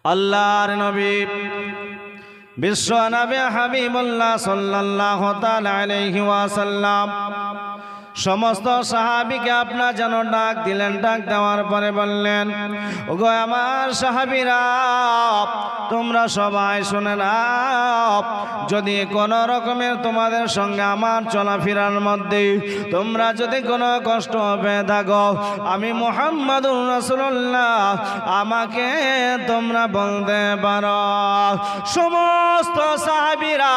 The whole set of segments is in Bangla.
আল্লাহর নবী বিশ্ব নবী হাবিবুল্লাহ সাল্লাল্লাহু তাআলা আলাইহি ওয়াসাল্লাম সমস্ত সাহাবীকে আপনার যেন ডাক দিলেন। ডাক দেওয়ার পরে বললেন, ওগো আমার সাহাবীরা, তোমরা সবাই শুনে নাও, যদি কোনো রকমের তোমাদের সঙ্গে আমার চলাফেরার মধ্যে তোমরা যদি কোনো কষ্ট পেয়ে থাকো, আমি মুহাম্মাদুর রাসূলুল্লাহ আমাকে তোমরা বলতে পারো। সমস্ত সাহাবীরা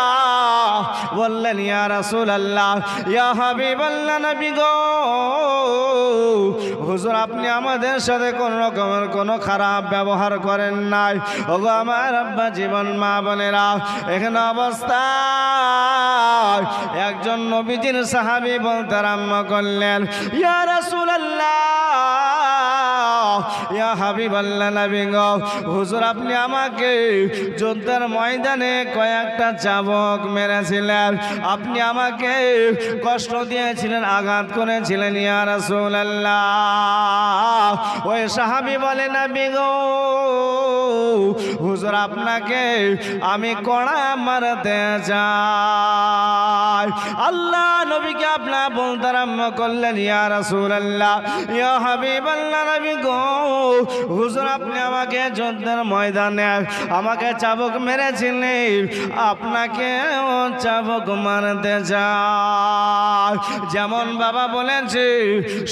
বললেন, ইয়া রাসূলুল্লাহ, ইয়া হাবিবাল্লাহ, নবী গো, হুজুর আপনি আমাদের সাথে কোন রকমের কোনো খারাপ ব্যবহার করেন নাই। ওগো আমার আব্বা জীবন মা বোনেরা, এখানে অবস্থায় একজন নবীজির সাহাবী বলতে আরম্ভ করলেন, ইয়া রাসূলুল্লাহ, ইয়া হাবিবাল্লাহ, নবী গো, হুজুর আপনি আমাকে যুদ্ধের ময়দানে কয়েকটা চাবুক মেরেছিলেন, আপনি আমাকে কষ্ট দিয়েছিলেন, আঘাত করেছিলেন। ইয়া রাসূলুল্লাহ, ওই সাহাবী বলে, নবী গো, হুজুর আপনাকে আমি কড়া মারতে চাই। আল্লাহ নবীকে আপনার বলতে আরম্ভ করলেন, ইয়া রাসূলুল্লাহ, ইয়া হাবিবাল্লাহ, নবী গো, হুজুর আপনি আমাকে যুদ্ধের ময়দানে আমাকে চাবুক মেরেছিলেন, আপনাকে চাবুক মারতে চাই। যেমন বাবা বলেছে,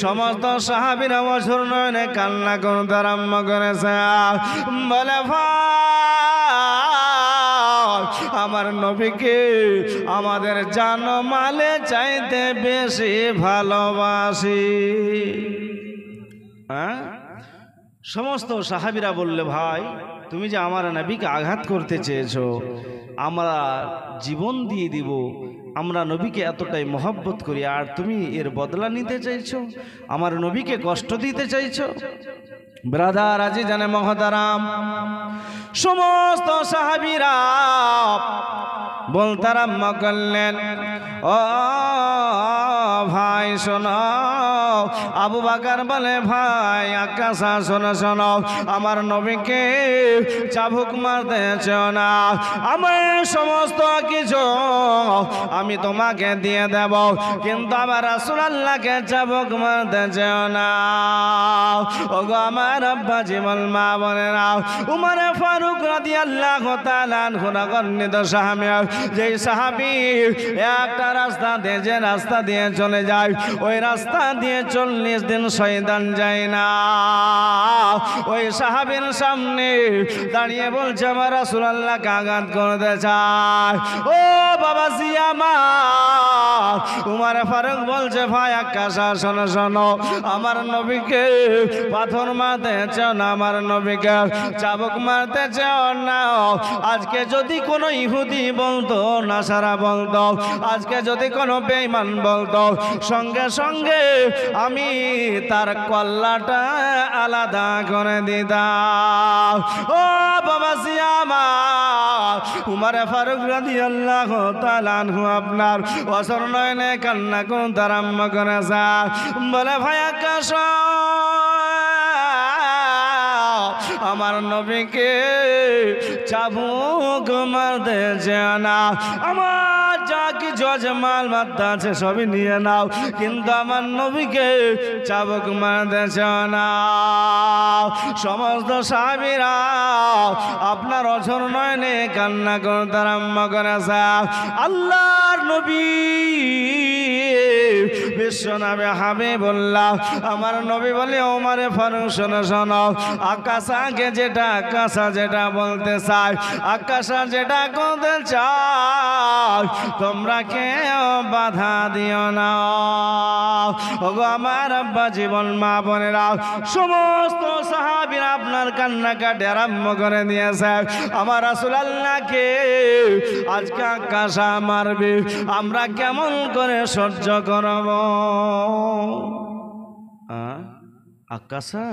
সমস্ত সাহাবীরা অঝোর নয়নে কান্না করতে আরম্ভ করেছে। বলে, ভাই, আমার নবীকে আমাদের জানমালে চাইতে বেশি ভালোবাসি। সমস্ত সাহাবীরা বললে, ভাই তুমি যে আমার নবীকে আঘাত করতে চেয়েছো, আমরা জীবন দিয়ে দিব, আমরা নবীকে এতটাই মহব্বত করি, আর তুমি এর বদলা নিতে চাইছো, আমার নবীকে কষ্ট দিতে চাইছো। ব্রাদার আজি জানে মহতারাম, সমস্ত সাহাবীরা বলতে আরম্ভ করলেন, ও ভাই শোনো। আবু বকর বলে, ভাই আকাশা শোনো শোনো, আমার নবীকে চাবুক মারতে চাও না, আমার সমস্ত কিছু আমি তোমাকে দিয়ে দেব, কিন্তু আমার রাসূলুল্লাহকে চাবুক মারতে চাও না। ওগো আমার আব্বা জীবন মা বোনেরা, উমর ফারুক রাদিয়াল্লাহু তাআলা আনহু বর্ণিত সাহাবী, যেই সাহাবী একটা রাস্তা দিয়ে যে রাস্তা দিয়ে চলে যায়, ওই রাস্তা দিয়ে 40 দিন শয়তান যায় না। ওই সাহাবীর সামনে দাঁড়িয়ে বলছে, আমার রাসূলুল্লাহকে আঘাত করতে চায়। ও বাবা আমার, উমর ফারুক বলছে, ভাই আকাশা শোনো শোনো, আমার নবীকে পাথর মারতে চাও না, আমার নবীকে চাবুক মারতে চাও না। আজকে যদি কোনো ইহুদি বলতো, নাসারা বলতো, আজকে যদি কোনো বেঈমান বলতো, সঙ্গে সঙ্গে আমি তার কল্লাটা আলাদা করে দিতাম। ও বাবা আমার, উমর ফারুক রাদিয়াল্লাহু তাআলা আনহু আপনার অঝোর নয়নে কান্না করতে আরম্ভ করেছে। বলে, ভাই আকাশ, আমার নবীকে চাবুক মারতে চাও না, আমার যা কিছু আছে মাল মাত্রা আছে সবই নিয়ে নাও, কিন্তু আমার নবীকে চাবুক মারতে চাও না। সমস্ত সাহাবীরা আপনার অঝোর নয়নে কান্না করতে আরম্ভ করেছে। আল্লাহর নবী বিশ্ব নবী হাবিবুল্লাহ আমার নবী বলে, ওমরে ফারুক শোনো শোনো, আকাশাকে যেটা আকাশা যেটা বলতে চায়, আকাশা যেটা করতে চায়, তোমরা কেউ বাধা দিও না। ওগো আমার আব্বা জীবন মা বোনেরা, সমস্ত সাহাবীরা আপনার কান্নাকাটি আরম্ভ করে দিয়েছে। আমার রাসূলুল্লাহকে আজকে আকাশা মারবে, আমরা কেমন করে সহ্য করব? আকাশা,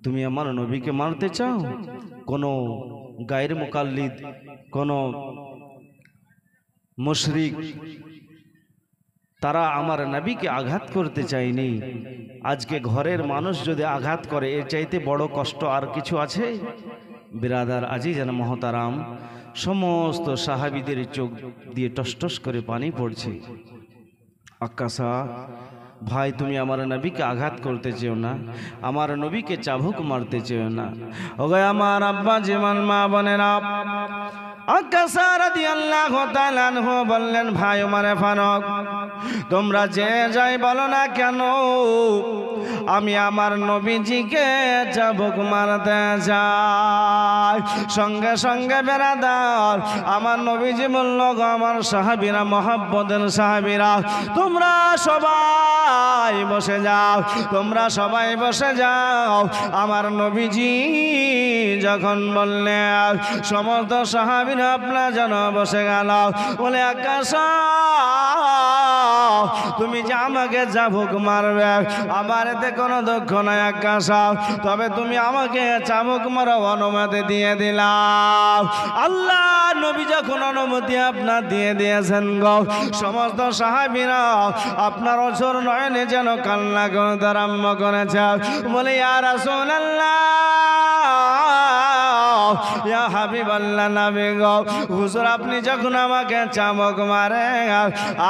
তুমি আমার নবীকে মারতে চাও? কোন গায়ের মুকাল্লিদ, কোন মুশরিক, তারা আমার নবীকে আঘাত করতে চায়নি। আজকে ঘরের মানুষ যদি আঘাত করে, এর চাইতে বড় কষ্ট আর কিছু আছে? বিরাদার আজিজান মহতারাম, সমস্ত সাহাবীদের চোখ দিয়ে টসটস করে পানি পড়ছে। আক্কাসা, ভাই তুমি আমার নবীকে আঘাত করতে চেও না, আমার নবীকে চাবুক মারতে চেও না। ওগো আমার আব্বা জীবন মা বোনেরা, আক্কাসা রাদিয়াল্লাহু তাআলা আনহু বললেন, ভাই ওমরে ফারুক, তোমরা যে যাই বলো না কেন, আমি আমার নবীজিকে চাবুক মারতে যাই। সঙ্গে সঙ্গে বেরাদার আমার নবীজি বলল, গো আমার সাহাবীরা, মহব্বতের সাহাবীরা, তোমরা সবাই বসে যাও, তোমরা সবাই বসে যাও। আমার নবীজি যখন বললেন, সমস্ত সাহাবীরা আপনার যেন বসে গেল। বলে, আকাশা, তুমি যে আমাকে চাবুক মারবে, আমার এতে কোনো দুঃখ নাই আকাশা, তবে তুমি আমাকে চাবুক মারা অনুমতি দিয়ে দিলাম। আল্লাহ নবী যখন অনুমতি আপনার দিয়ে দিয়েছেন গো, সমস্ত সাহাবীরা আপনার অঝোর নয়নে যেন কান্না করতে আরম্ভ করেছে। বলে, ইয়া রাসূলুল্লাহ, ইয়া হাবিবাল্লাহ, নবী গো, হুজুর আপনি যখন আমাকে চাবুক মারে,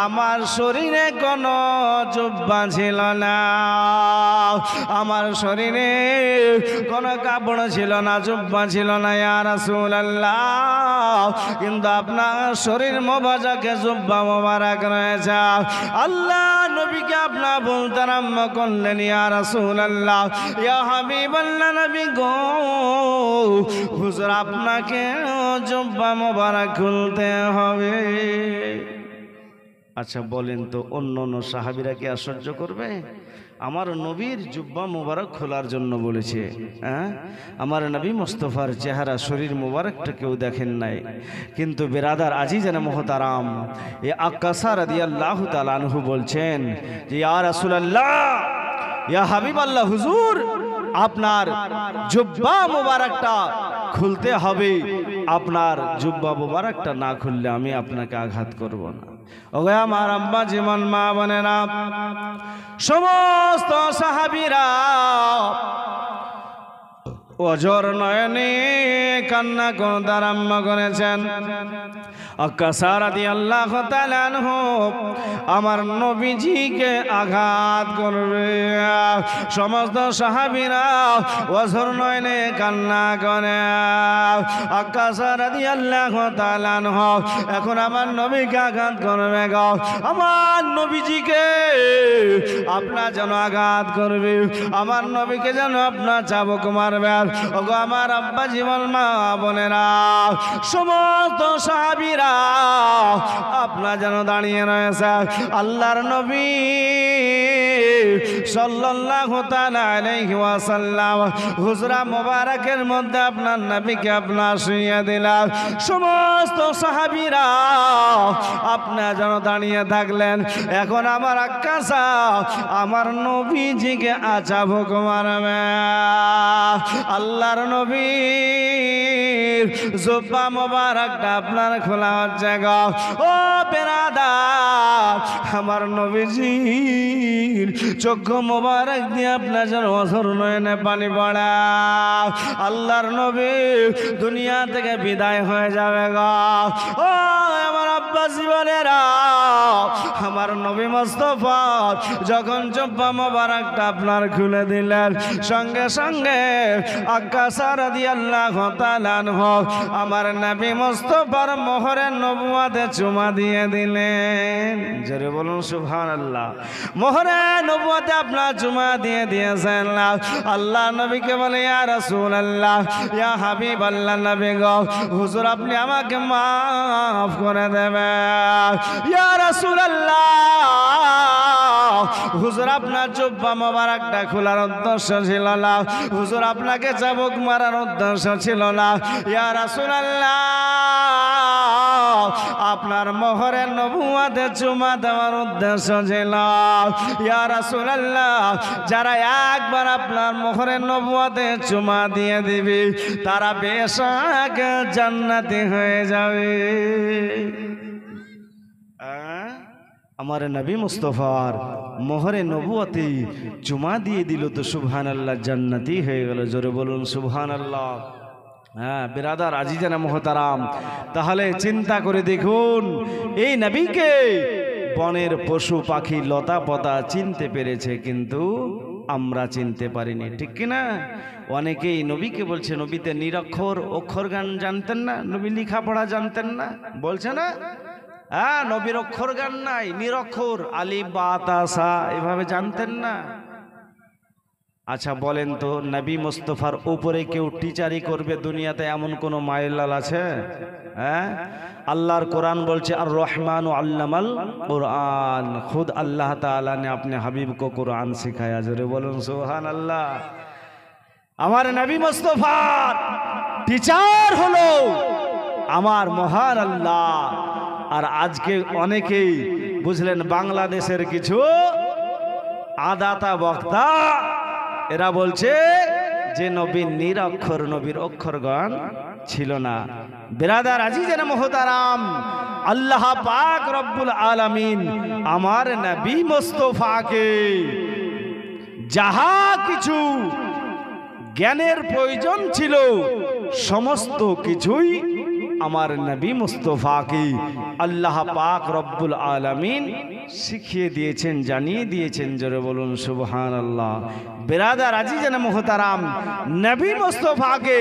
আমার শরীরে কোনো জুব্বা ছিল না, আমার শরীরে কোনো কাপড় ছিল না, জুব্বা ছিল না ইয়া রাসূলুল্লাহ, কিন্তু আপনার শরীর মোবারকে জুব্বা মোবারক রয়েছে। আল্লাহ নবীকে আপনার বলতে আরম্ভ করলেন, ইয়া রাসূলুল্লাহ, ইয়া হাবিবাল্লাহ, নবী গো, হুজুর আপনাকে জুব্বা মোবারক খুলতে হবে। আচ্ছা বলেন তো, অন্য অন্য সাহাবীরা কি আশ্চর্য করবে? আমার নবীর জুব্বা মুবারক খোলার জন্য বলেছে। হ্যাঁ, আমার নবী মুস্তাফার চেহারা, শরীর মুবারকটা কেউ দেখেন নাই, কিন্তু বিরাদার আজিজান মুহতারাম, এ আক্কাসা রাদিয়াল্লাহু তাআলা আনহু বলছেন যে, ইয়া রাসূলুল্লাহ, ইয়া হাবিবাল্লাহ, হুজুর আপনার জুব্বা মুবারকটা খুলতে হবে, আপনার জুব্বা মুবারকটা না খুললে আমি আপনাকে আঘাত করব না। ওগো আমার আব্বা জীবন মা বোনেরা, সমস্ত সাহাবীরা অঝোর নয়নে কান্না করতে আরম্ভ করেছেন। আক্কাসা রাদিয়াল্লাহু তাআলা আনহু আমার নবীজিকে আঘাত করবে, সমস্ত সাহাবীরা অঝোর নয়নে কান্না করে। আক্কাসা রাদিয়াল্লাহু তাআলা আনহু এখন আমার নবীকে আঘাত করবে গো, আমার নবীজিকে আপনার যেন আঘাত করবে, আমার নবীকে যেন আপনার চাবুক মারবে। ওগো আমার আব্বা জীবন মা বোনেরা, সমস্ত সাহাবীরা আপনার যেন দাঁড়িয়ে রয়েছে। আল্লাহর নবী সাল্লাল্লাহু তাআলা আলাইহি ওয়াসাল্লাম হুজরা মোবারকের মধ্যে আপনার নবীকে আপনার শুইয়ে দিলেন। সমস্ত সাহাবীরা আপনার যেন দাঁড়িয়ে থাকলেন। এখন আমার আক্কাসা আমার নবীজিকে চাবুক মারবে। আল্লাহর নবীর জুব্বা মোবারকটা আপনার খোলা হচ্ছে গো। ও বেরাদার, আমার নবীজির চক্ষু মোবারক দিয়ে আপনার যেন অঝোর নয়নে পানি পড়া। আল্লাহর নবী দুনিয়া থেকে বিদায় হয়ে যাবে গো। ও আমার আব্বা জীবনেরা, আমার নবী মুস্তাফা যখন জুব্বা মোবারকটা আপনার খুলে দিলেন, সঙ্গে সঙ্গে আক্কাসা রাদিয়াল্লাহু তাআলা আনহু আমার নবী মুস্তাফার মোহরে নবুয়তে চুমা দিয়ে দিলেন। জোরে বলুন সুবহানাল্লাহ। মোহরে নবুয়তে আপনার চুমা দিয়ে দিয়েছেন। আল্লাহ নবীকে বলে, ইয়া রাসূলুল্লাহ, ইয়া হাবিবাল্লাহ, নবী গো, হুজুর আপনি আমাকে মাফ করে দেবেন। ইয়া রাসূলুল্লাহ, হুজুর আপনার জুব্বা মোবারকটা খোলার উদ্দেশ্য ছিল না, হুজুর আপনাকে চাবুক মারার উদ্দেশ্য ছিল না। ইয়া রাসূলুল্লাহ, আপনার মোহরে নবুয়তে চুমা দেওয়ার উদ্দেশ্য ছিল। ইয়া রাসূলুল্লাহ, যারা একবার আপনার মোহরে নবুয়তে চুমা দিয়ে দিবে তারা বেশক জান্নাতি হয়ে যাবে। আমার নবী মুস্তাফার মোহরে নবুয়তে চুমা দিয়ে দিল তো সুবহানাল্লাহ, জান্নাতি হয়ে গেল। জোরে বলুন সুবহানাল্লাহ। হ্যাঁ বিরাদার আজিজানা মোহতারাম, তাহলে চিন্তা করে দেখুন এই নবীকে বনের পশু পাখি লতা পাতা চিনতে পেরেছে, কিন্তু আমরা চিনতে পারিনি, ঠিক কিনা? অনেকেই নবীকে বলছে নবীতে নিরক্ষর, অক্ষর গান জানতেন না, নবী লেখাপড়া জানতেন না, বলছে না? হ্যাঁ, নবীর অক্ষর গান নাই, নিরক্ষর, আলিফ বা তা সা এভাবে জানতেন না। আচ্ছা বলেন তো, নবী মুস্তফার উপরে কেউ টিচারি করবে দুনিয়াতে এমন কোন মাইলাল আছে? হ্যাঁ, আল্লাহর কোরআন বলছে আর রহমান আল্লামাল কুরআন, খুদ আল্লাহ তাআলা ने अपने हबीब को कुरान सिखाया। জোরে বলুন সুবহানাল্লাহ। আমার নবী মুস্তফার টিচার হলো আমার মহান আল্লাহ। আর আজকে অনেকেই বুঝলেন বাংলাদেশের কিছু আদাতা বক্তা, এরা বলছে যে নবীর নিরক্ষর, নবীর অক্ষরগণ ছিল না। বিরাদার আজিজানা মুহতারাম, আল্লাহ পাক রব্বুল আলামিন আমার নবী মুস্তফাকে যাহা কিছু জ্ঞানের প্রয়োজন ছিল সমস্ত কিছুই আমার নবী মুস্তফাকে আল্লাহ পাক রব্বুল আলামিন শিখিয়ে দিয়েছেন, জানিয়ে দিয়েছেন। জোরে বলুন সুবহানাল্লাহ। বিরাদার আজিজানা মুহতারাম, নবী মুস্তফাকে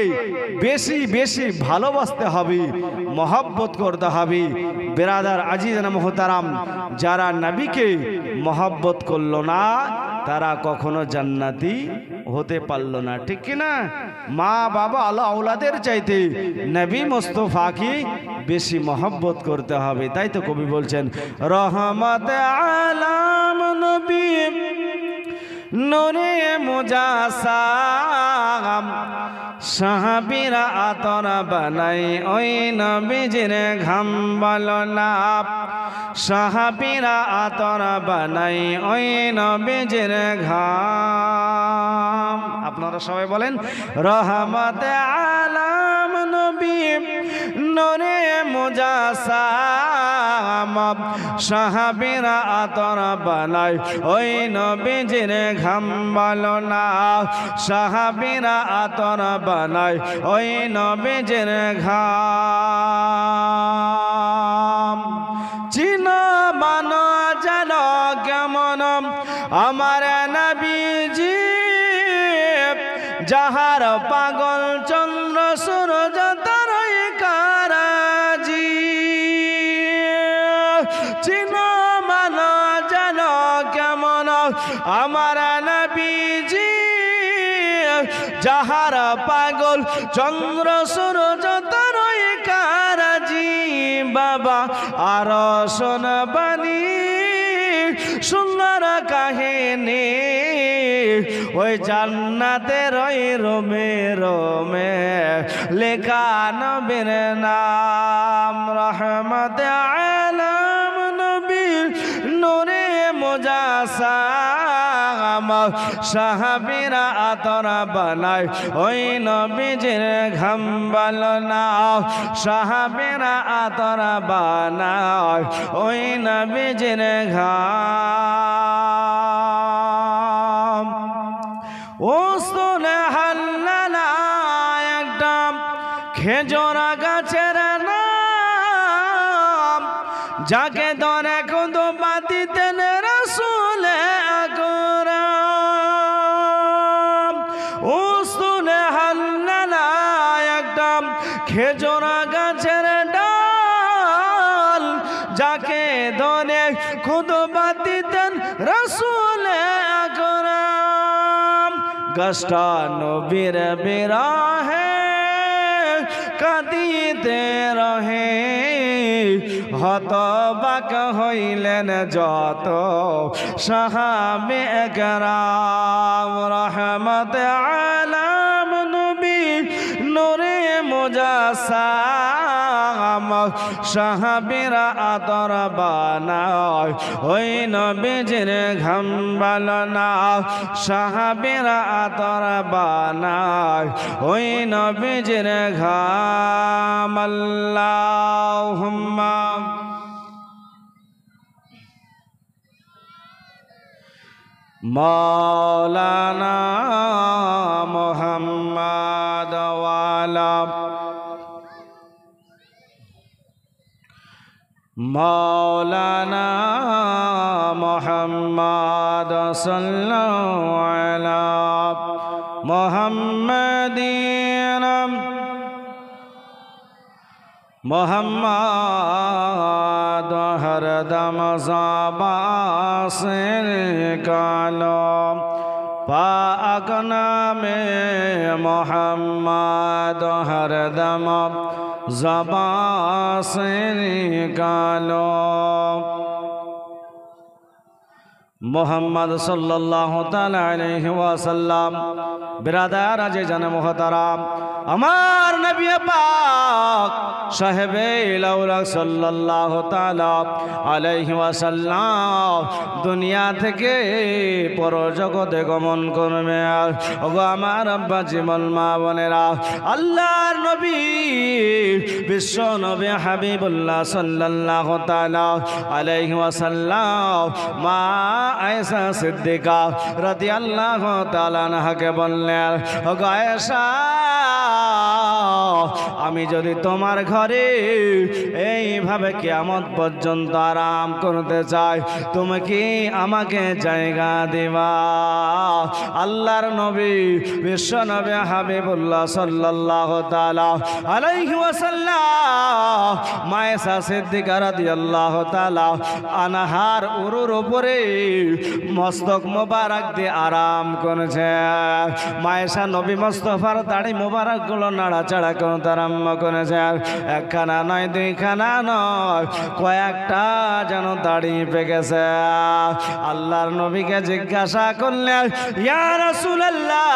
বেশি বেশি ভালোবাসতে হবে, মহব্বত করতে হবে। বিরাদার আজিজানা মুহতারাম, যারা নবীকে মহব্বত করলো না তারা কখনো জান্নাতি হতে পারল না, ঠিক কিনা? মা বাবা আল্লাহ আওলাদের চাইতে নবী মুস্তফাকে বেশি মহব্বত করতে হবে। তাই তো কবি বলছেন রহমত আলাম নবী নূরে মুজাসাম, সাহাবীরা আতর বানাই ওই নবীজির ঘাম বলো না, সাহাবীরা আতর বানাই ওই নবীজির ঘাম। আপনারা সবাই বলেন রহমত আলাম নবী নূরে মুজাসাম, সাহাবীরা আতর বানাই ওই নবীজির ঘাম বলো না, সাহাবীরা আতর বানাই ওই নবীজির ঘাম। চিনো মানো জানো কেমন আমার নবীজি, যাহার পাগল চন্দ্র সূরজ তারই কারাজি। চিনো মানো জানো কেমন আমার নবীজি, যাহার পাগল চন্দ্র সূরজ তারই কারাজি। বাবা আর শোনবানি সুন্দর কাহিনী, ওই জান্নাতের ওই রোমে রোমে লেখা নবীর নাম। রহমত আলাম নবী নূরে মুজাসাম, সাহাবীরা আতর বানাই ওই নবীজির ঘাম বলো না, সাহাবীরা আতর বানাই ওই নবীজির ঘাম। ও সোনে হাল্লালা একটা খেজুর গাছের নাম, যাকে ধরে কুদু বাতিতেন রাসূল আকরাম। ও সোনে হাল্লালা একটা খেজুর গাছের ডাল, যাকে ধরে কুদু বাতিতেন রাসূল আকরাম। গাছটা নবীর বিরহে কাঁদিতে রহে, হতবাক হইলেন যত সাহাবে একরাম। রহমত আলাম নবী নূরে মুজাসাম, সাহাবীরা আতর বানাই ওই নবীজির ঘাম বলো না, সাহাবীরা আতর বানাই ওই নবীজির ঘাম। আল্লাহুম্মা মাওলানা মুহাম্মদ ওয়া আলা মাওলানা মুহাম্মদ সাল্লাল্লাহু আলা মুহাম্মাদিন মোহাম্মদ হরদম জাবাসির কালো পাক নামে মোহাম্মদ হরদম জাবাসির কালো মোহাম্মদ সাল্লাল্লাহু তাআলা আলাইহি ওয়াসাল্লাম। বিরাদার আজ জানে মোহতারাম, আমার নবী পাক সাহেবে লাউলাক সাল্লাল্লাহু তাআলা আলাইহি ওয়াসাল্লাম দুনিয়া থেকে পরজগতে গমন করবে। ওগো আমার আব্বা জীবন মা বোনেরা, আল্লাহর নবী বিশ্ব নবী হাবিবুল্লাহ সাল্লাল্লাহু তাআলা আলাইহি ওয়াসাল্লাম মা আয়েশা সিদ্দিকা রাদিয়াল্লাহু তাআলা আনহাকে বললেন, ওগো আয়েশা, আমি যদি তোমার ঘরে এইভাবে কিয়ামত পর্যন্ত আরাম করতে চাই, তুমি কি আমাকে জায়গা দিবা? আল্লাহর নবী বিশ্ব নবী হাবিবুল্লাহ সাল্লাল্লাহু তাআলা আলাইহি ওয়াসাল্লাম মা আয়েশা সিদ্দিকা রাদিয়াল্লাহু তাআলা আনহার উরুর উপরে মস্তক মোবারক দিয়ে আরাম করেছে। মা আয়েশা নবী মুস্তাফার দাড়ি মোবারক গুলো নাড়াচাড়া করতে আরম্ভ করেছে। একখানা নয়, দুইখানা নয়, কয়েকটা যেন দাড়ি পেকেছে। আল্লাহর নবীকে জিজ্ঞাসা করলেন, ইয়া রাসূলুল্লাহ,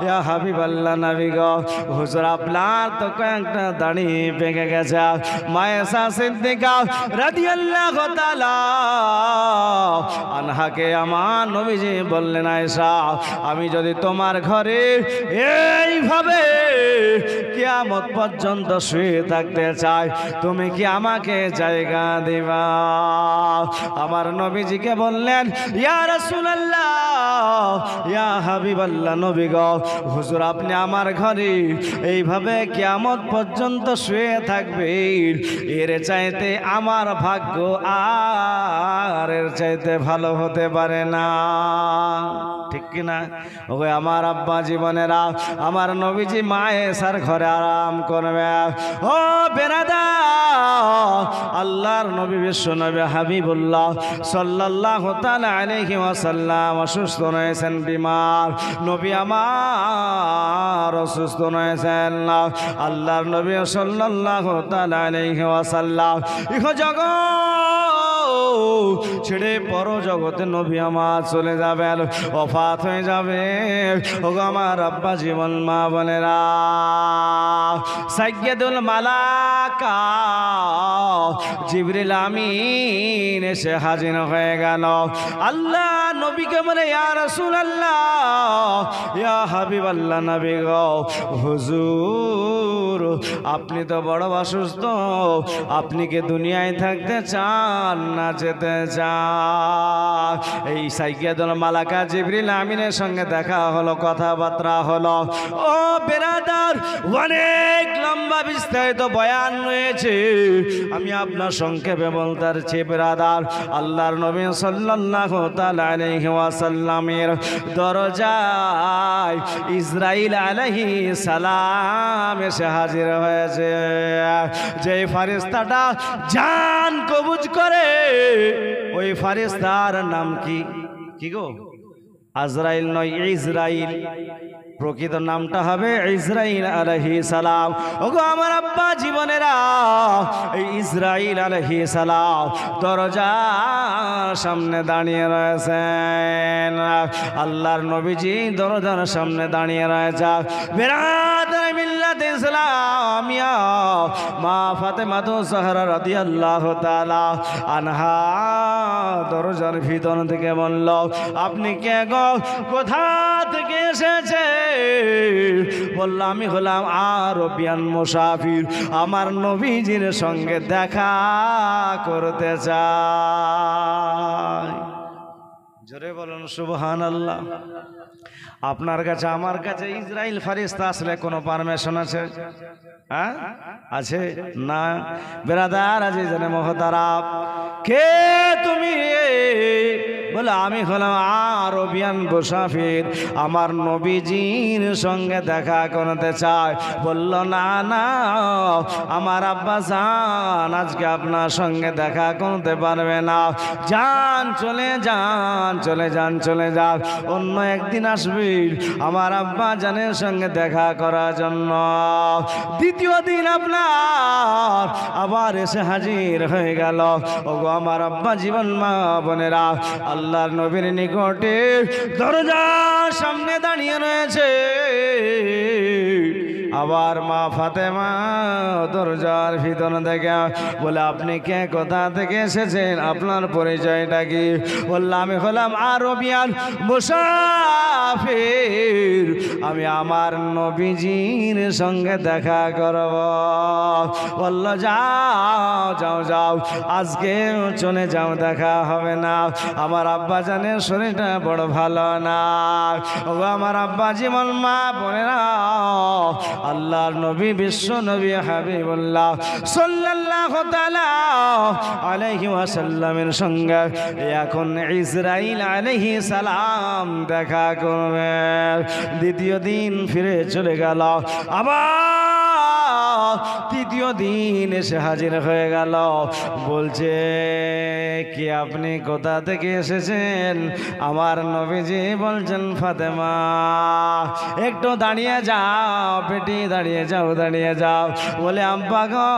ইয়া হাবিবাল্লাহ, নবী গো, হুজুর আপনার তো কয়েকটা দাড়ি পেকে গেছে। মা আয়েশা সিদ্দিকা রাদিয়াল্লাহু তাআলা আনহাকে আমার নবীজি বললেন, আয়েশা, আমি যদি তোমার ঘরে এইভাবে কিয়ামত পর্যন্ত শুয়ে থাকতে চাই, তুমি কি আমাকে জায়গা দিবা? আমার নবীজিকে বললেন, ইয়া রাসূলুল্লাহ, ইয়া হাবিবাল্লাহ, নবী গো, হুজুর আপনি আমার ঘরে এইভাবে কিয়ামত পর্যন্ত শুয়ে থাকবেন, এর চাইতে আমার ভাগ্য আর এর চাইতে ভালো হতে পারে না। ঠিক কিনা? ওগো আমার আব্বা জীবনেরা, আমার নবীজি মা আয়েশার ঘরে আরাম করবে। ও বেরাদার, আল্লাহর নবী বিশ্ব নবী হাবিবুল্লাহ সাল্লাল্লাহু তাআলা আলাইহি ওয়াসাল্লাম অসুস্থ রয়েছেন, বিমার। নবী আমার অসুস্থ রয়েছেন। আল্লাহর নবী সাল্লাল্লাহু তাআলা আলাইহি ওয়াসাল্লাম ইহ জগৎ ছেড়ে পর জগতে নবী আমার চলে যাবেন, ওফাত হয়ে যাবে। ওগো আমার আব্বা জীবন মা বোনেরা, সাইয়্যিদুল মালাকা জিবরিল আমিন এসে হাজির হয়ে গেল। আল্লাহ নবীকে বলে, ইয়া রাসূলুল্লাহ, ইয়া হাবিবাল্লাহ, নবী গো, হুজুর আপনি তো বড় অসুস্থ, আপনি কি দুনিয়ায় থাকতে চান না যেতে চান? এই সাইয়্যিদুল মালাকা জিবরিল আমিনের সঙ্গে দেখা হলো, কথাবার্তা হলো। ও বেরাদার, অনেক লম্বা বিস্তারিত বয়ান রয়েছে, আমি আপনার সংক্ষেপে বলতে পারছি। বেরাদার, আল্লাহর নবী সাল্লাল্লাহু তাআলা আলাইহি ওয়াসাল্লামের দরজায় ইসরাইল আলাইহিস সালাম এসে হাজির হয়েছে। যে ফেরেশতাটা জান কবজ করে, ওই ফেরেশতার নাম কি? কি গো? আজরাইল নয়, ইসরাইল। প্রকৃত নামটা হবে ইসরাইল আলাইহিস সালাম। ওগো আমার আব্বা জীবনেরা, এই ইসরাইল আলাইহিস সালাম দরজার সামনে দাঁড়িয়ে রয়েছেন। আল্লাহর নবীজি দরজার সামনে দাঁড়িয়ে রয়েছে। বিরাদার মিল্লাত ইসলামিয়া মা ফাতেমা জাহরা রাদিয়াল্লাহু তাআলা আনহা দরজার ভিতর থেকে বলল, আপনি কে গো, কোথা থেকে এসেছে? বললাম, আমি হলাম আরবিয়ান মুসাফির, আমার নবীজির সঙ্গে দেখা করতে চাই। জোরে বলুন সুবহানাল্লাহ। আপনার কাছে আমার কাছে ইসরাইল ফারিস্তা আসলে কোনো পারমিশন আছে? হ্যাঁ আছে না? বেরাদার আজিজানে মুহতারাম, কে তুমি? বলে আমি হলাম আরবিয়ান মুসাফির, আমার নবীজির সঙ্গে দেখা করতে চাই। বলল না না, আমার আব্বা জান আজকে আপনার সঙ্গে দেখা করতে পারবে না, যান চলে যান, চলে যান, চলে যান, অন্য একদিন আসবি আমার আব্বা জানের সঙ্গে দেখা করার জন্য। দ্বিতীয় দিন আপনার আবার এসে হাজির হয়ে গেল। ওগো আমার আব্বা জীবন মা বোনেরা, আল্লাহর নবীর নিকটে দরজার সামনে দাঁড়িয়ে রয়েছে। আবার মা ফাতেমা দরজার ভিতর থেকে বলে, আপনি কে, কোথা থেকে এসেছেন, আপনার পরিচয়টা কি? বললাম আমি হলাম আরবিয়ান মুসাফির, আমি আমার নবীজির সঙ্গে দেখা করব। বলল যাও যাও যাও, আজকে চলে যাও, দেখা হবে না, আমার আব্বা জানের শরীরটা বড় ভালো না। ও আমার আব্বা জীবন মা বোনেরা, আল্লাহর নবী বিশ্ব নবী হাবিবুল্লাহ সাল্লাল্লাহু তাআলা আলাইহি ওয়াসাল্লামের সঙ্গে এখন ইসরাইল আলাইহিস সালাম দেখা করবে। দ্বিতীয় দিন ফিরে চলে গেল, আবার তৃতীয় দিন এসে হাজির হয়ে গেল। বলছে কি আপনি কোথা থেকে এসেছেন? আমার নবীজি বলছেন ফাতেমা একটু দাঁড়িয়ে যাও বেটি, দাঁড়িয়ে যাও, দাঁড়িয়ে যাও। বলে আব্বা গো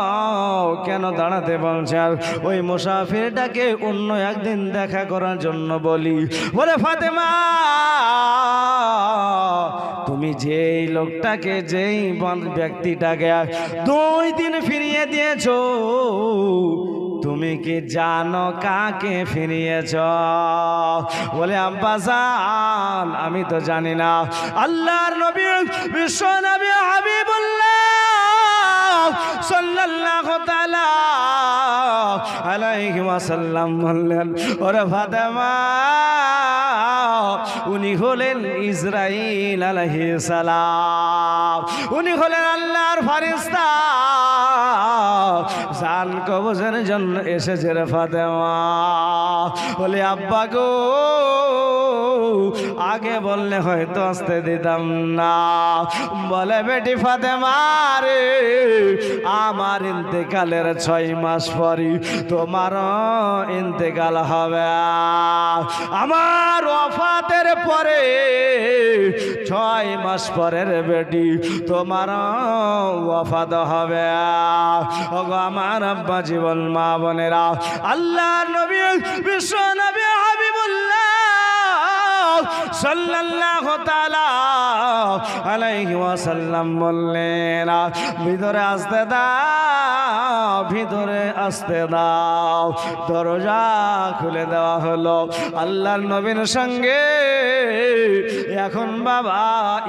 কেন দাঁড়াতে বলছেন? ওই মুসাফিরটাকে অন্য একদিন দেখা করার জন্য বলি। বলে ফাতেমা তুমি যেই লোকটাকে, যেই ব্যক্তিটাকে 2 দিন ফিরিয়ে দিয়েছো, তুমি কি জানো কাকে ফিরিয়েছ? বলে আব্বা জান আমি তো জানি না। আল্লাহর নবী বিশ্ব নবী হাবিবুল্লাহ সাল্লাল্লাহু তাআলা আলাইহি ওয়াসাল্লাম বললেন, ওরে ফাতেমা উনি হলেন ইসরাইল আলাইহিস সালাম, উনি হলেন আল্লাহর ফেরেশতা, জান কবজের জন্য এসেছে রে ফাতেমা। বলে আব্বা গো আগে বললে হয়তো আসতে দিতাম না। বলে বেটি ফাতেমা রে, আমার ইন্তেকালের 6 মাস পরই তোমার ইন্তেকাল হবে। আমার ওয়াফাতের পরে 6 মাস পরের বেটি তোমার ওয়াফাত হবে। ওগো আমার আব্বা জীবন মা বোনেরা, আল্লাহর নবী বিশ্ব নবী হাবিবুল্লাহ সাল্লাল্লাহু তাআলা আলাইহি ওয়াসাল্লাম বললেন, ভিতরে আসতে দাও, ভিতরে আসতে দাও। দরজা খুলে দেওয়া হলো। আল্লাহর নবীর সঙ্গে এখন বাবা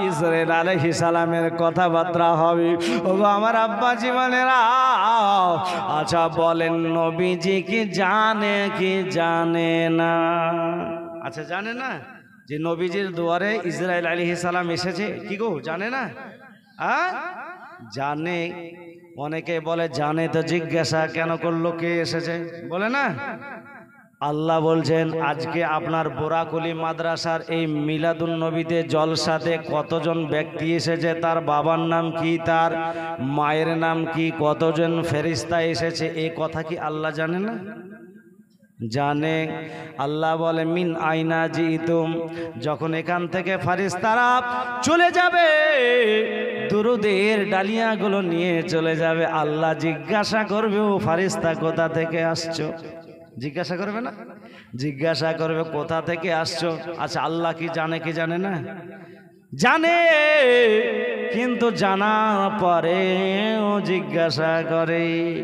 ইসরাইল আলাইহিস সালামের কথাবার্তা হবে। ওগো আমার আব্বা জীবনেরা, আচ্ছা বলেন নবীজি কি জানে কি জানে না? আচ্ছা জানে না যে নবীজির দুয়ারে ইসরাইল আলাইহিস সালাম এসেছে? কি গো জানে না? জানে। অনেকে বলে জানে তো জিজ্ঞাসা কেন করলো কে এসেছে? বলে না। আল্লাহ বলছেন আজকে আপনার বোরাকলি মাদ্রাসার এই মিলাদুন নবীতে জলসাতে কতজন ব্যক্তি এসেছে, তার বাবার নাম কি, তার মায়ের নাম কি, কতজন ফেরেশতা এসেছে, এই কথা কি আল্লাহ জানে না? জানে। আল্লাহ বলে মিন আইনা জিতুম, যখন এখান থেকে ফেরেশতারা চলে যাবে দুরুদের ডালিয়াগুলো নিয়ে চলে যাবে, আল্লাহ জিজ্ঞাসা করবে ও ফেরেশতা কোথা থেকে আসছো? জিজ্ঞাসা করবে না? জিজ্ঞাসা করবে কোথা থেকে আসছো। আচ্ছা আল্লাহ কি জানে কি জানে না? জানে, কিন্তু জানার পরে ও জিজ্ঞাসা করে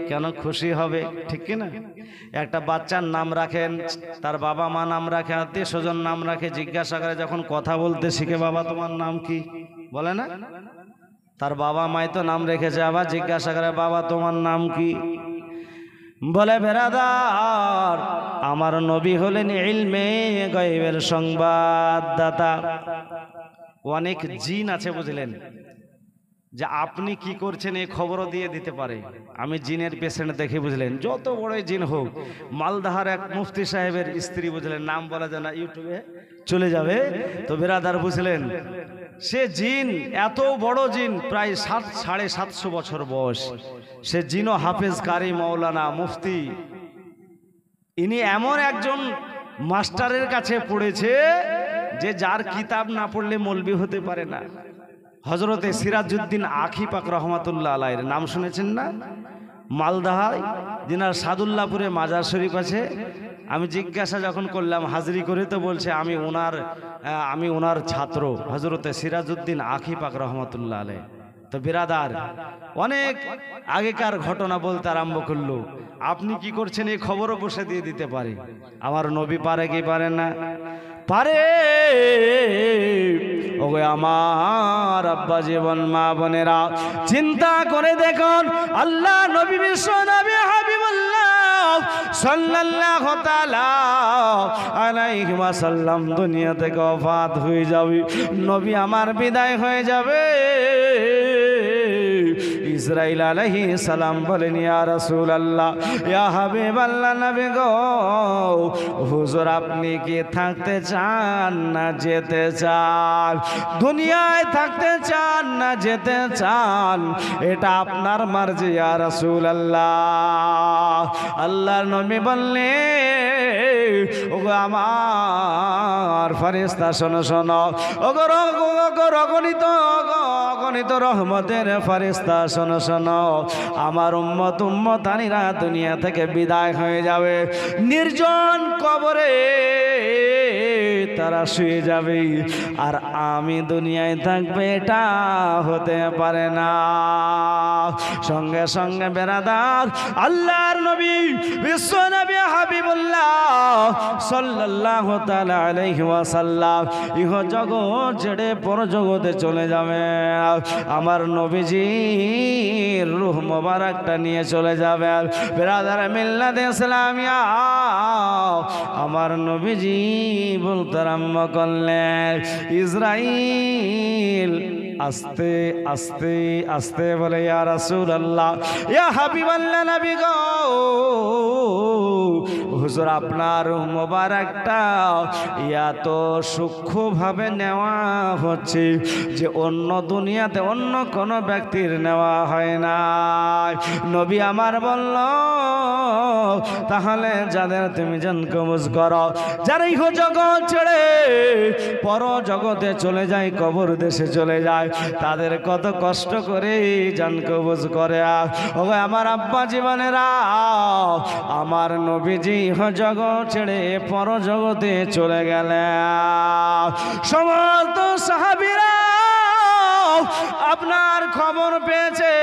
কেন? খুশি হবে, ঠিক কিনা? একটা বাচ্চার নাম রাখেন, তার বাবা মা নাম রাখে, আত্মীয় স্বজন নাম রাখে, জিজ্ঞাসা করে যখন কথা বলতে শিখে বাবা তোমার নাম কি? বলে না? তার বাবা মাই তো নাম রেখেছে, আবার জিজ্ঞাসা করে বাবা তোমার নাম কি? বলে বেরাদার আমার নবী হলেন ইলমে গায়বের সংবাদদাতা। অনেক জিন আছে বুঝলেন, যে আপনি কি করছেন এই খবরও দিয়ে দিতে পারে। আমি জিনের পেশেন্ট দেখি বুঝলেন, যত বড় জিন হোক। মালদাহার এক মুফতি সাহেবের স্ত্রী বুঝলেন, নাম বলা যায় না, ইউটিউবে চলে যাবে। তো বেরাদার বুঝলেন, সে জিন এত বড় জিন, প্রায় 750 বছর বয়স। সে জিনও হাফেজ, কারি, মাওলানা, মুফতি। ইনি এমন একজন মাস্টারের কাছে পড়েছে যে যার কিতাব না পড়লে মৌলবি হতে পারে না। হযরতে সিরাজউদ্দিন আখি পাক রহমাতুল্লাহ আলাইহির নাম শুনেছেন না? মালদাহায় যিনার সাদুল্লাহপুরে মাজার শরীফ আছে। আমি জিজ্ঞাসা যখন করলাম হাজিরি করে, তো বলছে আমি ওনার ছাত্র হযরতে সিরাজউদ্দিন আখি পাক রহমাতুল্লাহ আলাইহি। তো বিরাদার, অনেক আগেকার ঘটনা বলতে আরম্ভ করলো। আপনি কি করছেন এই খবরও বসে দিয়ে দিতে পারে। আমার নবী পারে কি পারে না? পারে। ওগো আমার আব্বা জীবন মা বোনেরা, চিন্তা করে দেখুন, আল্লাহ নবী বিশ্ব নবী হাবিবুল্লাহ সাল্লাল্লাহু তাআলা আলাইহি ওয়াসাল্লাম দুনিয়া থেকে ওফাত হয়ে যাবে, নবী আমার বিদায় হয়ে যাবে। ইসরাইল আলাইহিস সালাম বলেন, ইয়া রাসূলুল্লাহ, ইয়া হাবিবাল্লাহ, নবী গো, হুজুর আপনি কি থাকতে চান না যেতে চান? দুনিয়ায় থাকতে চান না যেতে চান? এটা আপনার মার্জি ইয়া রাসূলুল্লাহ। আল্লাহর নবী বললেন, ওগো আমার ফেরেশতা শোনো শোনো, ওগো অগণিত রহমতের ফেরেশতা শোনো শোনো, আমার উম্মতানিরা দুনিয়া থেকে বিদায় হয়ে যাবে, নির্জন কবরে তারা শুয়ে যাবে, আর আমি দুনিয়ায় থাকবে, এটা হতে পারে না। সঙ্গে সঙ্গে বেরাদার, আল্লাহর নবী বিশ্ব নবী হাবিবুল্লাহ সাল্লাল্লাহু তাআলা আলাইহি ওয়াসাল্লাম ইহ জগৎ ছেড়ে পরজগতে চলে যাবে। আমার নবীজির রূহ মোবারকটা নিয়ে চলে যাবে। বেরাদার মিল্লাতে ইসলামিয়া, আমার নবীজি বলতে আরম্ভ করলেন, ইসরাইল আস্তে আস্তে আস্তে বলে, ইয়া রাসূলুল্লাহ, ইয়া হাবিবাল্লাহ, নবী গো, হুজুর আপনার মোবারকটা এত সূক্ষ্মভাবে নেওয়া হচ্ছে যে অন্য দুনিয়াতে অন্য কোনো ব্যক্তির নেওয়া হয় না। নবী আমার বলল, তাহলে যাদের তুমি জান কবজ করো, যারা ইহ জগৎ ছেড়ে পর জগতে চলে যায়, কবর দেশে চলে যায়, তাদের কত কষ্ট করে জান কবজ করে। ওগো আমার আব্বা জীবনেরা, আমার নবীজি ইহ জগৎ ছেড়ে পর জগতে চলে গেলেন। সমস্ত সাহাবীরা আপনার খবর পেয়েছে,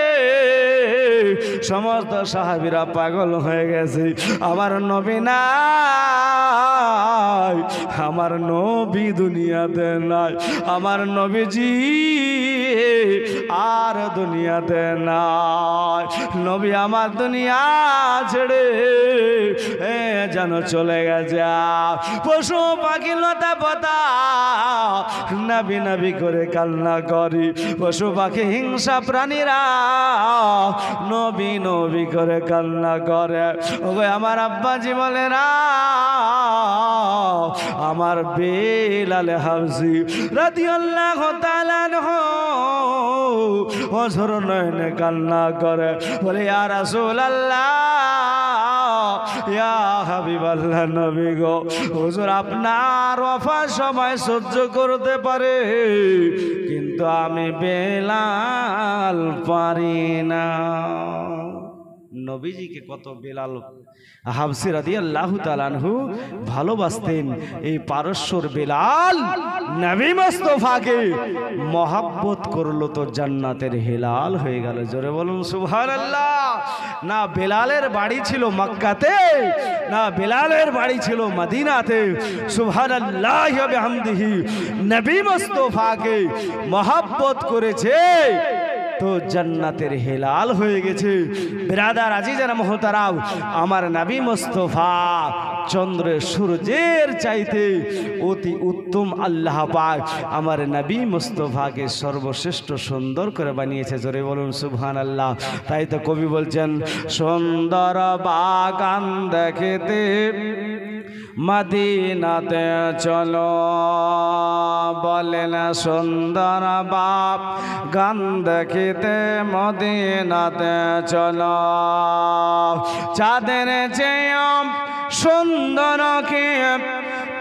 সমস্ত সাহাবীরা পাগল হয়ে গেছে, আমার নবী নাই, আমার নবী দুনিয়াতে নাই, আমার নবীজি আর দুনিয়াতে নাই, নবী আমার দুনিয়া ছেড়ে যেন চলে গেছে। পশু পাখি লতা পাতা নাবি নাবি করে কান্না করি, পশু পাখি হিংসা প্রাণীরা নবী নবী করে কান্না করে। ওগো আমার আব্বা জীবনেরা, আমার বেলাল হাবশী রাদিয়াল্লাহু তাআলা আনহু অঝর নয়নে কান্না করে, বলে, ইয়া রাসূলুল্লাহ, ইয়া হাবিবাল্লাহ, নবী গো, হুজুর আপনার ওফাত সময় সহ্য করতে পারে, কিন্তু আমি বেলাল পারি না। নবীজিকে কত বেলাল হাবশী রাদিয়াল্লাহু তাআলা আনহু ভালোবাসতেন। এই পারস্যর বেলাল নবী মুস্তাফাকে মহব্বত করলো তো জান্নাতের হেলাল হয়ে গেল। জোরে বলুন সুবহানাল্লাহ। না বেলালের বাড়ি ছিল মক্কাতে, না বেলালের বাড়ি ছিল মদিনাতে। সুবহানাল্লাহি ওয়া বিহামদিহি, নবী মুস্তাফাকে মহব্বত করেছে তো জান্নাতের হেলাল হয়ে গেছে। বিরাদার আজিজানা মুহতারাম, আমার নবী মুস্তাফা চন্দ্রের সূর্যের চাইতে অতি উত্তম আল্লাহ পাক আমার নবী মুস্তাফাকে সর্বশ্রেষ্ঠ সুন্দর করে বানিয়েছে। জোরে বলুন সুবহানাল্লাহ। তাই তো কবি বলছেন, সুন্দর বাগান দেখিতে মদিনাতে চলো, বলেন সুন্দর বাগান দেখিতে মদিনাতে চলো। চাঁদের চেয়ে সুন্দর কে,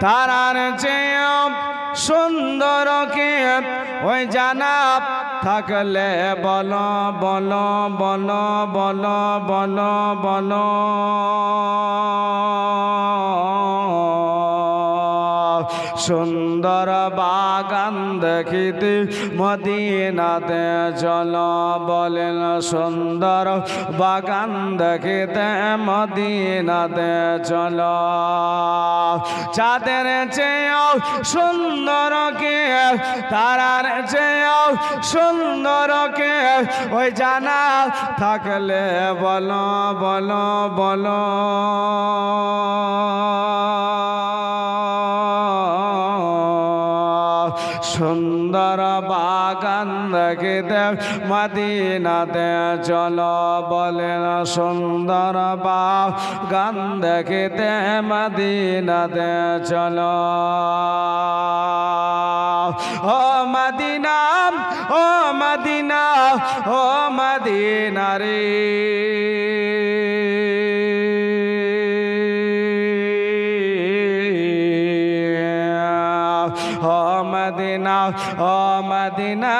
তারার চেয়ে সুন্দর কে, ওই জানা থাকলে বলো বলো বলো বলো বলো বলো। সুন্দর বাগান দেখিতে মদিনাতে চলো, বলেন সুন্দর বাগান দেখিতে মদিনাতে চলো। চাঁদের চেয়েও সুন্দর কে, তারার চেয়েও সুন্দর কে, ওই জানা থাকলে বলো বলো বলো। সুন্দর বাগান দেখিতে মদিনাতে চলো, বলেন সুন্দর বাগান দেখিতে মদিনাতে চলো। ও মদিনা, ও মদিনা, ও মদিনা রে, ও মদিনা, ও মদিনা,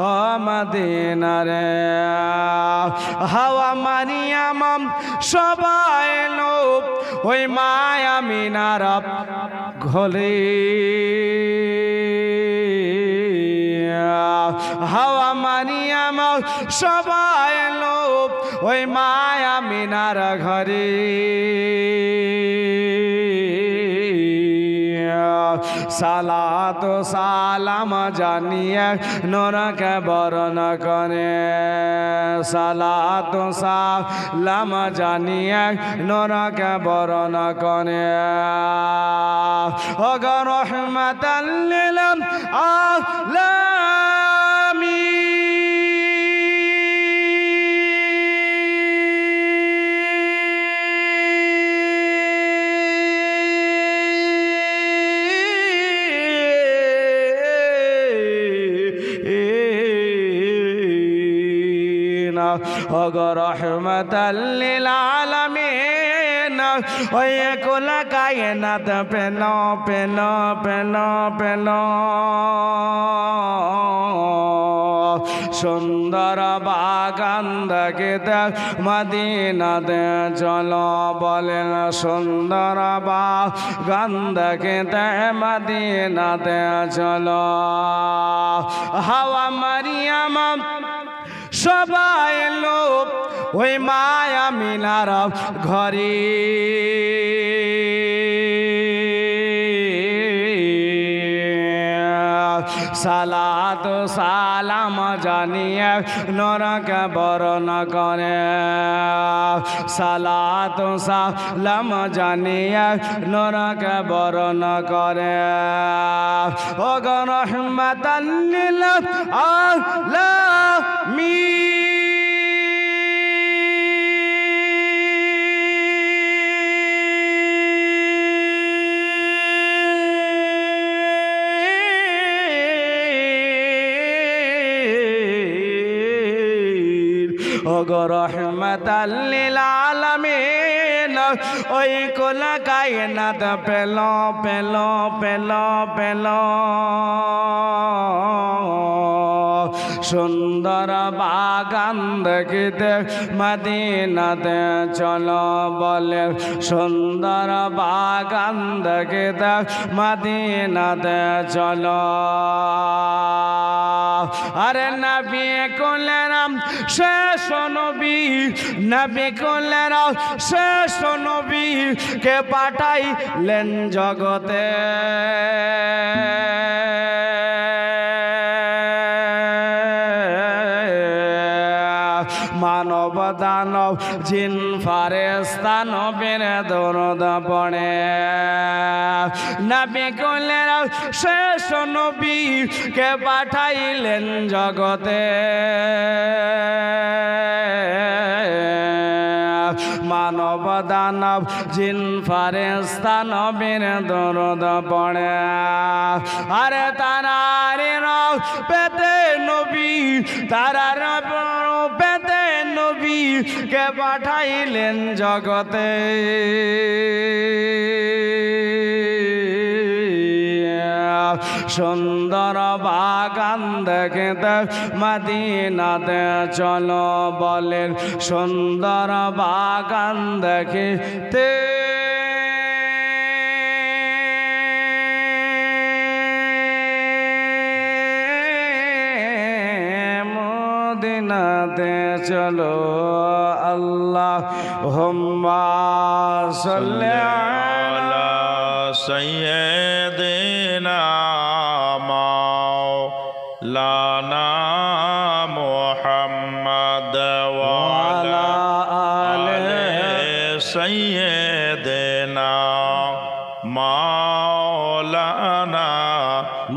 ও মদিনা রে। হাওয়া মারিয়াম সবাই লোক ওই মায়া মিনার ঘরে, হাওয়া মারিয়াম সবাই লোক ওই মায়া মিনার ঘরে। সালাত সালাম জানিয়ে নূরকে বরণ করে, সালাত সালাম জানিয়ে নূরকে বরণ করে। ওগো রহমাতাল লিল আলামিন, ওগো রহমাতাল লিল আলামিন, ওই কুল কায়নাত পেলো পেলো পেলো পেলো। সুন্দর বাগান দেখিতে মদিনাতে চলো, বলেন সুন্দর বাগান দেখিতে মদিনাতে চলো। হাওয়া মারিয়াম সবাই লোক ওই মায়া মিনার ঘরে, সালাত সালাম জানিয়ে নূরকে বরণ করে, সালাত সালাম জানিয়ে নূরকে বরণ করে। ওগো রহমাতাল লিল আলামিন, ওগো রহমাতাল লিল আলামিন, ওই কুল কায়নাত পেলো পেলো পেলো পেলো। সুন্দর বাগান দেখিতে মদিনাতে চলো বলে সুন্দর বাগান দেখিতে মদিনাতে চলো আরে নবী কোলেরাম শেষ নবী নবী কোলেরাম শেষ নবী কে পাঠাইলেন জগতে মানব দানব জিন ফারেস্তা নবীর দরুদ পড়ে নবী কোলের শেষ নবী কে পাঠাইলেন জগতে মানব দানব জিন ফারেস্তা নবীর দরুদ পড়ে আরে তারার পেতে নবী তারার পেতে নবী কে পাঠাইলেন জগতে সুন্দর বাগান দেখতে মদিনাতে চলো বলেন সুন্দর বাগান দেখতে মদিনাতে চলো আল্লাহুম্মা সাল্লি আলা সাইয়্যিদিনা মাওলানা মুহাম্মদ ওয়া আলা আলি সাইয়্যিদিনা মাওলানা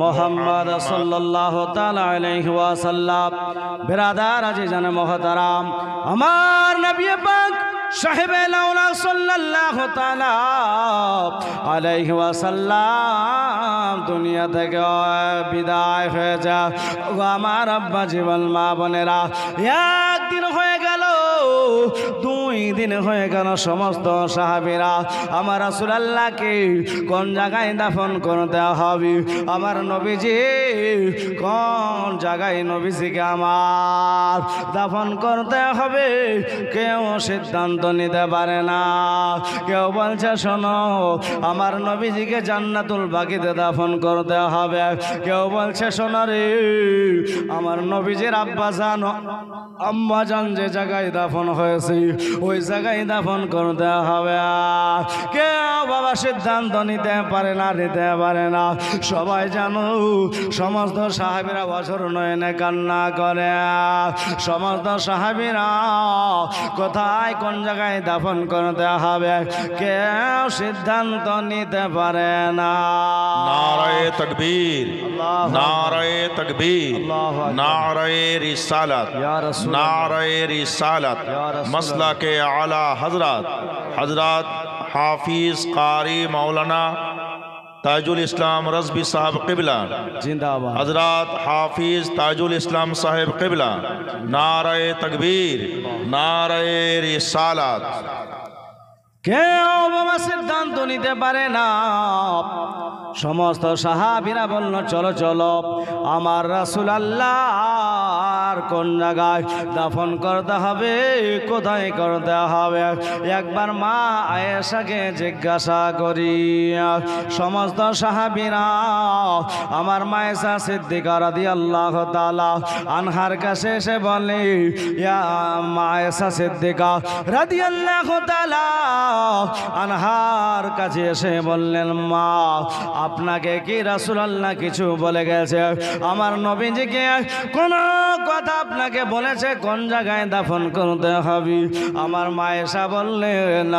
মোহাম্মদ সাল্লাল্লাহু তাআলা আলাইহি ওয়াসাল্লাম বিরাদার আজিজান মুহতারাম আমার নবী পাক সাহেবে লাউলা সাল্লাল্লাহু তাআলা আলাইহি ওয়াসাল্লাম দুনিয়া থেকে বিদায় হয়ে যা আমার আব্বা জীবন মা বোনেরা একদিন হয়ে গেল দুই দিন হয়ে গেল সমস্ত সাহাবীরা আমার রাসূলুল্লাহকে কোন জায়গায় দাফন করতে হবে আমার নবীজি কোন জায়গায় নবীজিকে আমার দাফন করতে হবে কেউ সিদ্ধান্ত নিতে পারে না কেউ বলছে শোনো আমার নবীজিকে জান্নাতুল বাকিতে দাফন করতে হবে কেউ বলছে শোনো রে আমার নবীজির আব্বা জান আম্মা জান যে জায়গায় দাফন হয়েছে ওই জায়গায় দাফন করতে হবে কেউ বাবা সিদ্ধান্ত নিতে পারে না সবাই জানো সমস্ত সাহাবীরা বছর নয়নে কান্না করে সমস্ত সাহাবীরা কোথায় কোন জায়গায় দাফন করতে হবে কেউ সিদ্ধান্ত নিতে পারে না নারায়ে তাকবীর নারায়ে তাকবীর নারায়ে রিসালাত নারায়ে রিসালাত মাসলাকে আলা হযরত হাফিজ কারি মাওলানা ताजुल इस्लाम रज़वी साहब क़िबला जिंदाबाद हज़रत हाफिज ताजुल इस्लाम साहब क़िबला नारे तकबीर नारे रिसालत কেউ বাবা সিদ্ধান্ত নিতে পারে না সমস্ত সাহাবীরা বলল চলো চলো আমার রাসূলুল্লাহর কোন জায়গায় দাফন করতে হবে কোথায় করতে হবে একবার মা আয়েশাকে জিজ্ঞাসা করি সমস্ত সাহাবীরা আমার মা আয়েশা সিদ্দিকা রাদিয়াল্লাহু তাআলা আনহার কাছে এসে বলে ইয়া মা আয়েশা সিদ্দিকা রাদিয়াল্লাহু তাআলা আনহার কাছে এসে বললেন মা আপনাকে কি রাসূলুল্লাহ কিছু বলে গেছে আমার নবীজিকে কোন কথা আপনাকে বলেছে কোন জায়গায় দাফন করতে হবে আমার মা আয়েশা বললেন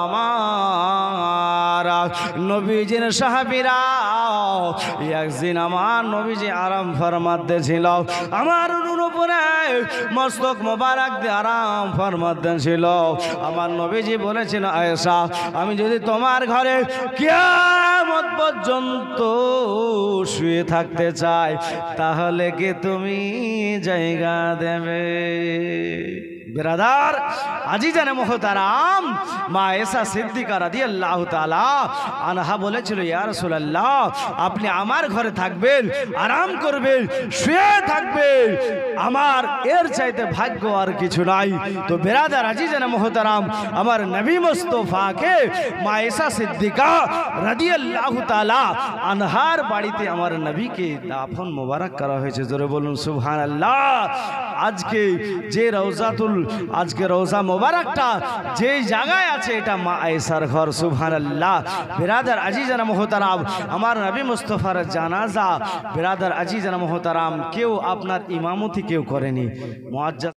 আমার নবীজির সাহাবীরা একদিন আমার নবীজি আরাম ফরমাতে ছিল আমার উপরে মস্তক মোবারক দিয়ে আরাম ফরমাতে ছিল আমার নবীজি বলেছিল আয়েশা আমি যদি তোমার ঘরে কিয়ামত পর্যন্ত শুয়ে থাকতে চাই তাহলে কি তুমি জায়গা দেবে बिरादार আজিজানে মোহতারাম মা আয়েশা সিদ্দিকা রাদিয়াল্লাহু তাআলা আনহা বলেছিল ইয়া রাসূলুল্লাহ আপনি আমার ঘরে থাকবেন আরাম করবেন শুয়ে থাকবেন আমার এর চাইতে ভাগ্য আর কিছু নাই তো বিরাদার আজিজানে মোহতারাম আমার নবী মুস্তাফাকে মা আয়েশা সিদ্দিকা রাদিয়াল্লাহু তাআলা আনহার বাড়িতে আমার নবীকে দাফন মোবারক করা হয়েছে জোরে বলুন সুবহানাল্লাহ আজকে যে রওজাতুল আজকে রওজা মোবারকটা যে জায়গায় আছে এটা মা আয়েশার ঘর সুবহানাল্লাহ বিরাদার আজিজানা মোহতারাম আমার নবী মুস্তাফার জানাজা বিরাদার আজিজানা মোহতারাম কেউ আপনার ইমামতি কেউ করেনি মুআজ্জাজ